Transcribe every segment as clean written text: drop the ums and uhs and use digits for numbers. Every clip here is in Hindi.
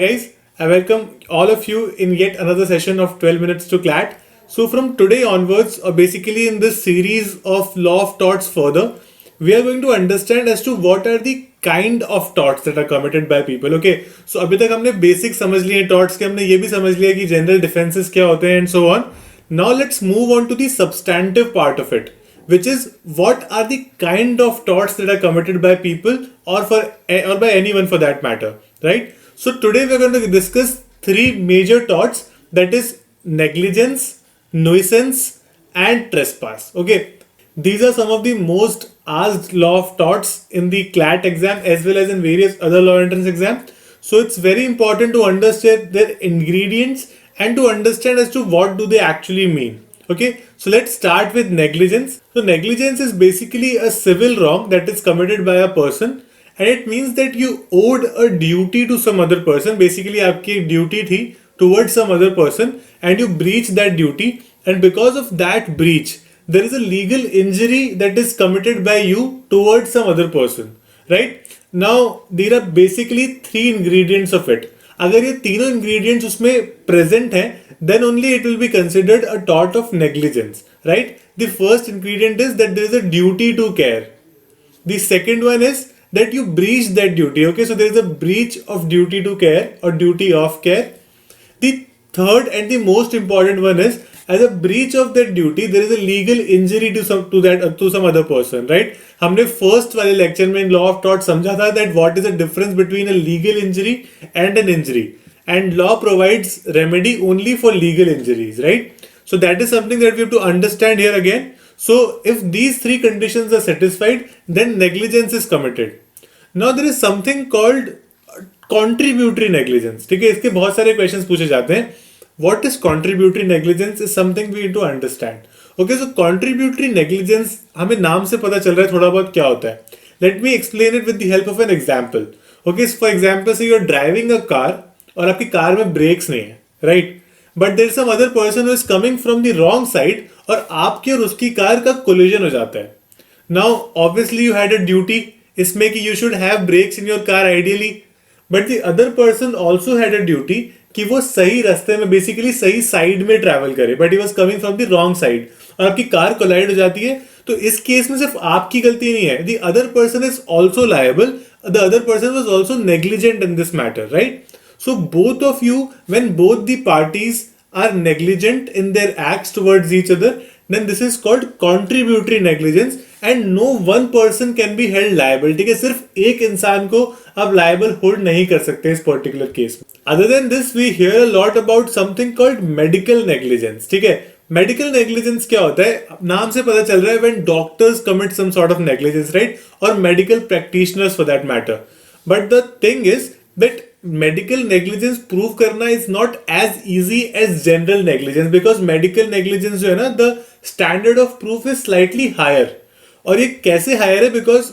guys, I welcome all of you in yet another session of 12 minutes to CLAT. So from today onwards, or basically in this series of law of torts further, we are going to understand as to what are the kind of torts that are committed by people. Okay, so अभी तक हमने basic समझ लिए torts के, हमने ये भी समझ लिया कि general defenses क्या होते हैं and so on. Now let's move on to the substantive part of it, which is what are the kind of torts that are committed by people or by anyone for that matter, right? So today we're going to discuss three major torts, that is negligence, nuisance and trespass. Okay, these are some of the most asked law of torts in the CLAT exam as well as in various other law entrance exams. So it's very important to understand their ingredients and to understand as to what do they actually mean. Okay, so let's start with negligence. So negligence is basically a civil wrong that is committed by a person, and it means that you owed a duty to some other person. Basically आपकी duty थी towards some other person and you breached that duty, and because of that breach there is a legal injury that is committed by you towards some other person, right? Now there are basically three ingredients of it. अगर ये तीनों ingredients उसमें present हैं, then only it will be considered a tort of negligence, right? The first ingredient is that there is a duty to care. The second one is that you breached that duty. Okay, so there is a breach of duty to care or duty of care. The third and the most important one is, as a breach of that duty, there is a legal injury to some other person, right? हमने first वाले lecture में in law of tort समझा था that what is the difference between a legal injury and an injury, and law provides remedy only for legal injuries, right? So that is something that we have to understand here again. So if these three conditions are satisfied, then negligence is committed. Now there is something called contributory negligence. ठीक है, इसके बहुत सारे questions पूछे जाते हैं. What is contributory negligence is something we need to understand. Okay, so contributory negligence हमें नाम से पता चल रहा है थोड़ा बहुत क्या होता है. Let me explain it with the help of an example. Okay, so for example, say you are driving a car और आपकी कार में brakes नहीं है, right? But there is some other person who is coming from the wrong side और आपकी और उसकी कार का collision हो जाता है. Now obviously you had a duty इसमें कि you should have brakes in your car ideally, but the other person also had a duty कि वो सही रास्ते में बेसिकली सही साइड में ट्रैवल करे, but he was coming from the wrong side और आपकी कार कोलाइड हो जाती है. तो इस केस में सिर्फ आपकी गलती नहीं है, the other person is also liable, the other person was also negligent in this matter, right? So both of you, when both the parties are negligent in their acts towards each other, then this is called contributory negligence and no one person can be held liable. ठीक है, सिर्फ एक इंसान को आप liable hold नहीं कर सकते इस particular case में. Other than this, we hear a lot about something called medical negligence. ठीक है, medical negligence क्या होता है? नाम से पता चल रहा है when doctors commit some sort of negligence, right? Or medical practitioners for that matter. But the thing is that medical negligence prove करना is not as easy as general negligence, because medical negligence जो है ना, the standard of proof is slightly higher. और ये कैसे higher है? Because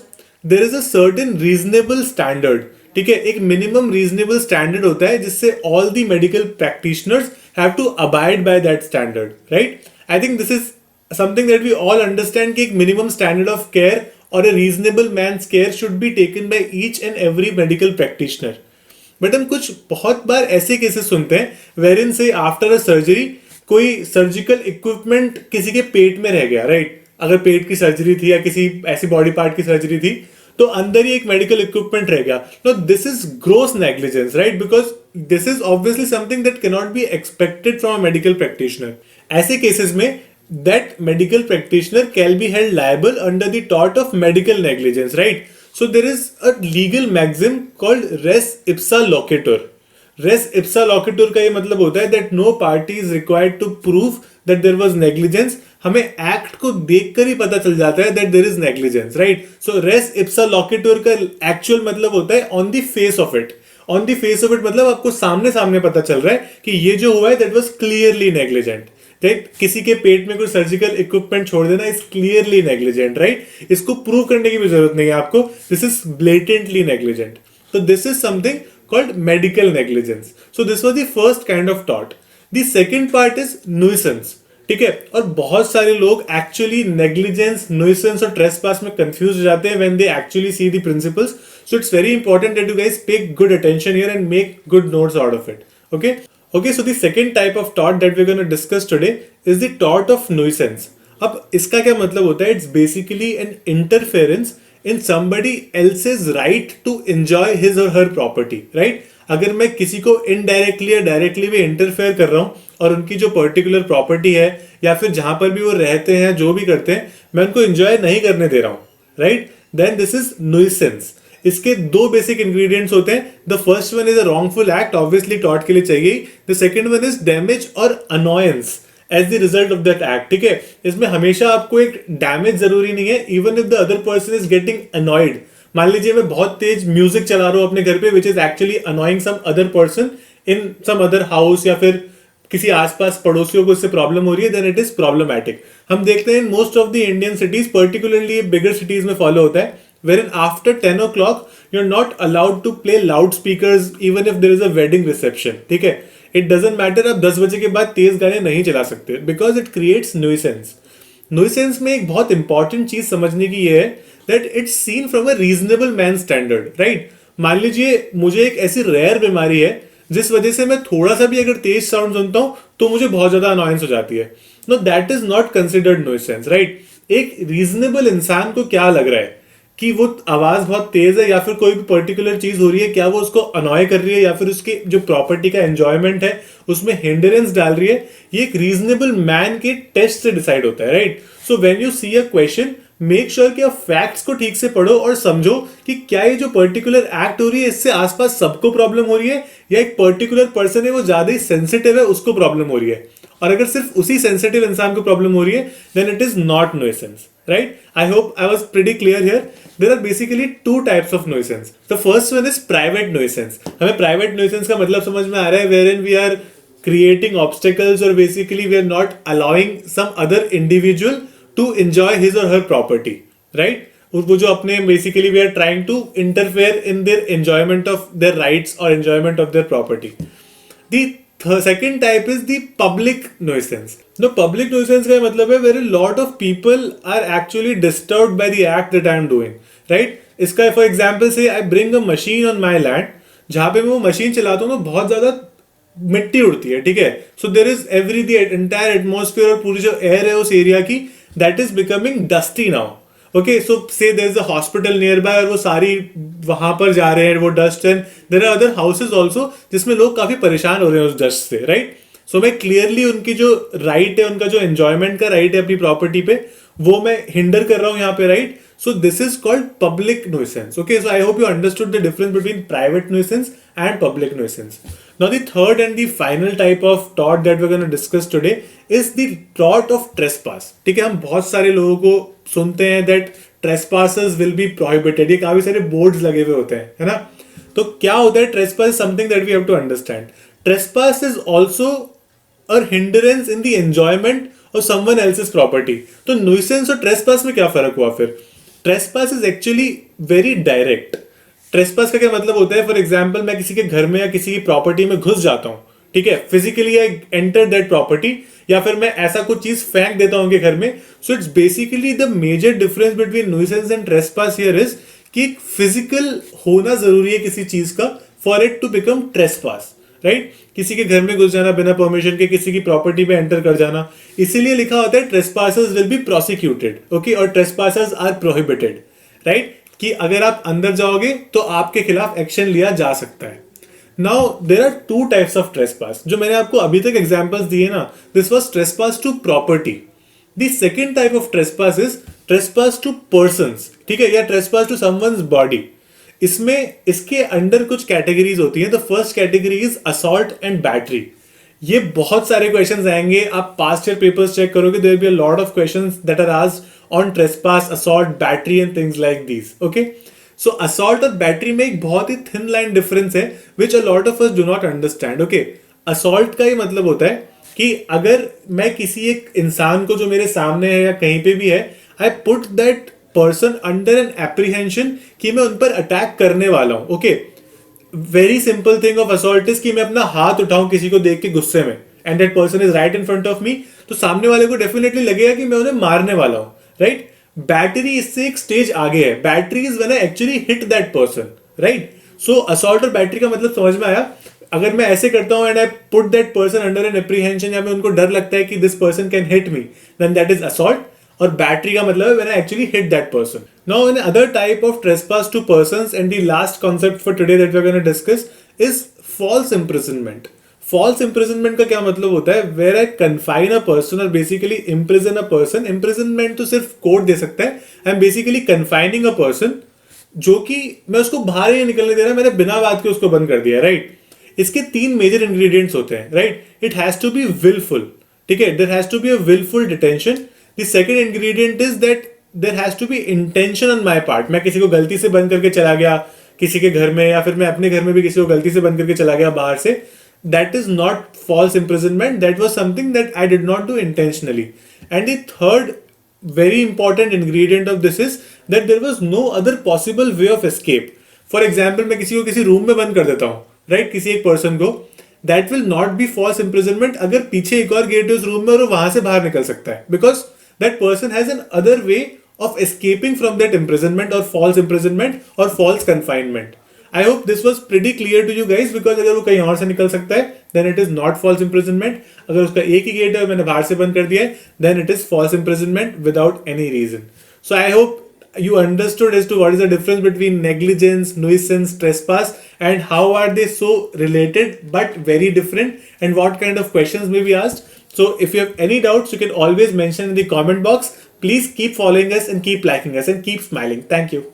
there is a certain reasonable standard. ठीक है, एक minimum reasonable standard होता है जिससे all the medical practitioners have to abide by that standard, right? I think this is something that we all understand कि एक minimum standard of care or a reasonable man's care should be taken by each and every medical practitioner. But हम कुछ बहुत बार ऐसे केसेस सुनते हैं वेरिन से आफ्टर अ सर्जरी कोई सर्जिकल इक्विपमेंट किसी के पेट में रह गया, राइट? अगर पेट की सर्जरी थी या किसी ऐसी बॉडी पार्ट की सर्जरी थी तो अंदर ही एक मेडिकल इक्विपमेंट रह गया. No, this is gross negligence, right? Because this is obviously something that can not be expected from a medical practitioner. ऐसे केसेस में that medical practitioner can be held liable under the tort of medical negligence, right? So there is a legal maxim called res ipsa loquitur. Res ipsa loquitur का ये मतलब होता है that no party is required to prove that there was negligence. हमें एक्ट को देखकर ही पता चल जाता है that there is negligence, right? So res ipsa loquitur का actual मतलब होता है on the face of it. On the face of it मतलब आपको सामने सामने पता चल रहा है कि ये जो हुआ है that was clearly negligent. किसी के पेट में कोई सर्जिकल इक्विपमेंट छोड़ देना इज क्लियरली नेग्लिजेंट, राइट? इसको प्रूव करने की भी जरूरत नहीं है आपको, दिस इज ब्लेटेंटली नेग्लिजेंट. तो this is something called medical negligence. So this was the first kind of tort. The second part is nuisance. ठीक है, और बहुत सारे लोग एक्चुअली नेग्लिजेंस, न्यूइसेंस और ट्रेसपास में कंफ्यूज हो जाते हैं when they actually see the principles. So it's very important that you guys pay good attention here and make good notes out of it. Okay. Okay, so the second type of tort that we're going to discuss today is the tort of nuisance. अब इसका क्या मतलब होता है? It's basically an interference in somebody else's right to enjoy his or her property, right? अगर मैं किसी को इनडायरेक्टली या डायरेक्टली भी इंटरफेयर कर रहा हूँ और उनकी जो पर्टिकुलर प्रॉपर्टी है या फिर जहां पर भी वो रहते हैं, जो भी करते हैं, मैं उनको एंजॉय नहीं करने दे रहा हूँ, right? Then this is nuisance. इसके दो बेसिक इंग्रेडिएंट्स होते हैं. The first one is a wrongful act, obviously tort के लिए चाहिए. The second one is damage और annoyance as the result of that act. ठीक है, इसमें हमेशा आपको एक डैमेज जरूरी नहीं है, even if the other person is getting annoyed. मान लीजिए मैं बहुत तेज म्यूजिक चला रहा हूं अपने घर पे which is actually annoying some other person in some other house, या फिर किसी आसपास पड़ोसियों को इससे प्रॉब्लम हो रही है, देन इट इज प्रॉब्लमैटिक. हम देखते हैं in most of the Indian cities, particularly bigger cities में फॉलो होता है, wherein after 10 o'clock you're not allowed to play loudspeakers even if there is a wedding reception. ठीक है, it doesn't matter आप 10 बजे के बाद तेज गाने नहीं चला सकते because it creates nuisance. Nuisance में एक बहुत इंपॉर्टेंट चीज समझने की ये है that it's seen from a reasonable man standard, right? मान लीजिए मुझे एक ऐसी रेयर बीमारी है जिस वजह से मैं थोड़ा सा भी अगर तेज साउंड सुनता हूं तो मुझे बहुत ज्यादा अनॉयंस हो जाती है. No, that is not considered nuisance, right? एक रीजनेबल इंसान को क्या लग रहा है कि वो आवाज बहुत तेज है या फिर कोई भी पर्टिकुलर चीज हो रही है, क्या वो उसको अनॉय कर रही है या फिर उसकी जो प्रॉपर्टी का एंजॉयमेंट है उसमें हिंडरेंस डाल रही है, ये एक रीजनेबल मैन के टेस्ट से डिसाइड होता है, right? So when you see a question, make sure कि आप फैक्ट्स को ठीक से पढ़ो और समझो कि क्या ये जो पर्टिकुलर एक्ट हो रही है इससे आसपास सबको प्रॉब्लम हो रही है या एक पर्टिकुलर पर्सन है वो ज्यादा ही सेंसिटिव है उसको प्रॉब्लम हो रही है. और अगर सिर्फ उसी सेंसिटिव इंसान को प्रॉब्लम हो रही है then it is not nuisance, right? I hope I was pretty clear here. There are basically two types of nuisance. The first one is private nuisance. हमें प्राइवेट नुइसेंस का मतलब समझ में आ रहा है, wherein we are creating obstacles or basically we are not allowing some other individual to enjoy his or her property, right? वो जो अपने basically we are trying to interfere in their enjoyment of their rights or enjoyment of their property. The second type is the public nuisance. No, public nuisance का मतलब है where a lot of people are actually disturbed by the act that I am doing, right? इसका for example say I bring a machine on my land, जहाँ पे मैं वो मशीन चलाता हूँ तो बहुत ज्यादा मिट्टी उड़ती है, ठीक है? So there is every the entire atmosphere और पूरी जो एयर है उस एरिया की that is becoming dusty now. Okay, so say there is a hospital near by और वो सारी वहां पर जा रहे हैं वो dust, and there are other houses also जिसमें लोग काफी परेशान हो रहे हैं उस डस्ट से, राइट? सो मैं क्लियरली उनकी जो राइट है, उनका जो एंजॉयमेंट का राइट है अपनी प्रॉपर्टी पे, वो मैं हिंडर कर रहा हूं यहाँ पे, right? So this is called public nuisance. Okay, so I hope you understood the difference between private nuisance and public nuisance. Now the third and the final type of tort that we're going to discuss today is the tort of trespass. ठीक है, हम बहुत सारे लोगों को सुनते हैं that trespassers will be prohibited. ये काफी सारे boards लगे हुए होते हैं, है ना? तो क्या होता है trespass is something that we have to understand. Trespass is also a hindrance in the enjoyment of someone else's property. तो nuisance और trespass में क्या फर्क हुआ फिर? Trespass is actually very direct. Trespass का क्या मतलब होता है? फॉर एग्जाम्पल मैं किसी के घर में या किसी की प्रॉपर्टी में घुस जाता हूं, ठीक है, physically I enter that property, या फिर मैं ऐसा कुछ चीज फेंक देता हूं उनके घर में. So it's basically the major difference between nuisance and trespass here is कि फिजिकल होना जरूरी है किसी चीज का for it to become trespass, right? किसी के घर में घुस जाना बिना परमिशन के, किसी की प्रॉपर्टी पे एंटर कर जाना, इसीलिए लिखा होता है ट्रेसपासर्स विल बी प्रोसिक्यूटेड, ओके, और ट्रेसपासर्स आर प्रोहिबिटेड, राइट? कि अगर आप अंदर जाओगे तो आपके खिलाफ एक्शन लिया जा सकता है. Now there are two types of trespass. जो मैंने आपको अभी तक एग्जांपल्स दिए ना, this was trespass to property. The second type of trespass is trespass to persons, ठीक है, या ट्रेसपास टू समवन्स बॉडी. इसमें इसके अंडर कुछ कैटेगरीज होती हैं. The first category is assault and battery. ये बहुत सारे क्वेश्चंस आएंगे, आप पास्ट ईयर पेपर्स चेक करोगे, there will be a lot of questions that are asked on trespass, assault, battery and things like these. Okay, so assault और बैटरी में एक बहुत ही थिन लाइन डिफरेंस है which a lot of us do not understand. Okay, assault का ये मतलब होता है कि अगर मैं किसी एक इंसान को जो मेरे सामने है या कहीं पे भी है, I put that person under an apprehension कि मैं उन पर अटैक करने वाला हूं. Okay, very simple thing of assault is कि मैं अपना हाथ उठाऊं किसी को देख के गुस्से में, and that person is right in front of me, तो सामने वाले को डेफिनेटली लगेगा कि मैं उन्हें मारने वाला हूं, राइट? बैटरी इससे एक स्टेज आगे है. Battery is when I actually hit that person, right. So assault और बैटरी का मतलब समझ में आया. अगर मैं ऐसे करता हूँ and I put that person under an apprehension, या मैं उनको डर लगता है कि this person can hit me, then that is assault. और बैटरी का मतलब है when I actually hit that person. Now in other type of trespass to persons, and the last concept for today that we are gonna discuss is false imprisonment. False imprisonment का क्या मतलब होता है? Where I confine a person और basically imprison a person. Imprisonment तो सिर्फ कोर्ट दे सकता है. I am basically confining a person, जो कि मैं उसको बाहर ही निकलने दे रहा, मैंने बिना बात के उसको बंद कर दिया, राइट. इसके 3 मेजर इंग्रेडिएंट्स होते हैं, right. It has to be wilful. ठीक है, there has to be a wilful detention. The second ingredient is that there has to be intention on my part. मैं किसी को गलती से बंद करके चला गया किसी के घर में, या फिर मैं अपने घर में भी किसी को गलती से बंद करके चला गया बाहर से. That is not false imprisonment. That was something that I did not do intentionally. And the third very important ingredient of this is that there was no other possible way of escape. For example, मैं किसी को किसी रूम में बंद कर देता हूँ, right? किसी एक पर्सन को, that will not be false imprisonment अगर पीछे एक और गेट है उस रूम में और वो वहां से बाहर निकल सकता है, because that person has an other way of escaping from that imprisonment or false imprisonment or false confinement. I hope this was pretty clear to you guys, because अगर वो कहीं और से निकल सकता है then it is not false imprisonment. अगर उसका एक ही गेट है और मैंने बाहर से बंद कर दिया है then it is false imprisonment without any reason. So I hope you understood as to what is the difference between negligence, nuisance, trespass, and how are they so related but very different, and what kind of questions may be asked. So if you have any doubts, you can always mention in the comment box. Please keep following us and keep liking us and keep smiling. Thank you.